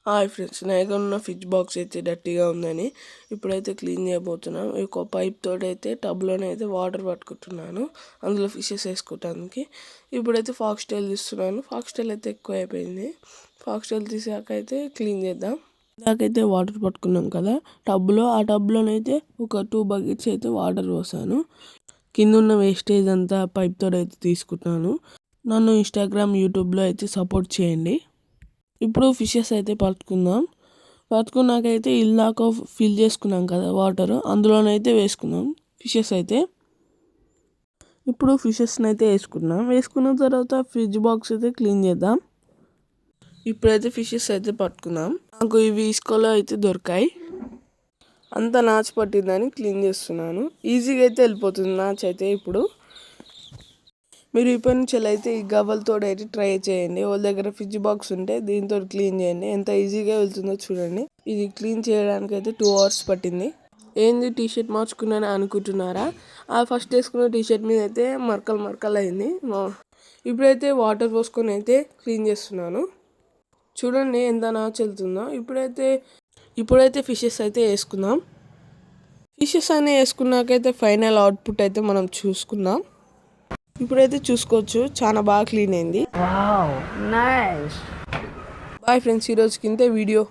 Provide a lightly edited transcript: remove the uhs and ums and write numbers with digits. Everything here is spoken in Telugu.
హాయ్ ఫ్రెండ్స్, నా దగ్గర ఉన్న ఫిష్ బాక్స్ అయితే డర్టీగా ఉందని ఇప్పుడైతే క్లీన్ చేయబోతున్నాను. ఒక పైప్ తోటి అయితే టబ్లోనే అయితే వాటర్ పట్టుకుంటున్నాను, అందులో ఫిషెస్ వేసుకోవడానికి. ఇప్పుడైతే ఫాక్స్ టైల్ తీస్తున్నాను. ఫాక్స్ టైల్ అయితే ఎక్కువ అయిపోయింది. ఫాక్స్ టైల్ తీసాక అయితే క్లీన్ చేద్దాం. ఇందాకైతే వాటర్ పట్టుకున్నాం కదా టబ్లో, ఆ టబ్లోనైతే ఒక 2 బకెట్స్ అయితే వాటర్ పోసాను. కింద ఉన్న వేస్టేజ్ అంతా పైప్ తోటి అయితే తీసుకుంటున్నాను. నన్ను ఇన్స్టాగ్రామ్, యూట్యూబ్లో అయితే సపోర్ట్ చేయండి. ఇప్పుడు ఫిషెస్ అయితే పట్టుకున్నాకైతే ఇల్లాక ఫిల్ చేసుకున్నాం కదా వాటర్, అందులోనైతే వేసుకున్నాం ఫిషెస్ అయితే. ఇప్పుడు ఫిషెస్ని అయితే వేసుకున్న తర్వాత ఫ్రిడ్జ్ బాక్స్ అయితే క్లీన్ చేద్దాం. ఇప్పుడైతే ఫిషెస్ అయితే పట్టుకున్నాం. నాకు ఇవి ఇసుకలో అయితే దొరికాయి. అంతా నాచు పట్టిందని క్లీన్ చేస్తున్నాను. ఈజీగా అయితే వెళ్ళిపోతుంది నాచు అయితే. ఇప్పుడు మీరు ఇప్పటి నుంచి అయితే ఈ గవ్వలతో అయితే ట్రై చేయండి. వాళ్ళ దగ్గర ఫ్రిడ్జ్ బాక్స్ ఉంటే దీంతో క్లీన్ చేయండి, ఎంత ఈజీగా వెళ్తుందో చూడండి. ఇది క్లీన్ చేయడానికి అయితే 2 hours పట్టింది. ఏంది టీషర్ట్ మార్చుకున్నాను అనుకుంటున్నారా? ఆ ఫస్ట్ వేసుకున్న టీషర్ట్ మీద అయితే మరకలు అయింది. ఇప్పుడైతే వాటర్ పోసుకొని అయితే క్లీన్ చేస్తున్నాను. చూడండి ఎంత నాచు వెళ్తుందో. ఇప్పుడైతే ఫిషెస్ అయితే వేసుకుందాం. ఫిషెస్ అన్నీ వేసుకున్నాకైతే ఫైనల్ అవుట్పుట్ అయితే మనం చూసుకుందాం. ఇప్పుడైతే చూసుకోవచ్చు, చాలా బాగా క్లీన్ అయింది. బాయ్ ఫ్రెండ్స్, ఈరోజుకి ఇంతే వీడియో.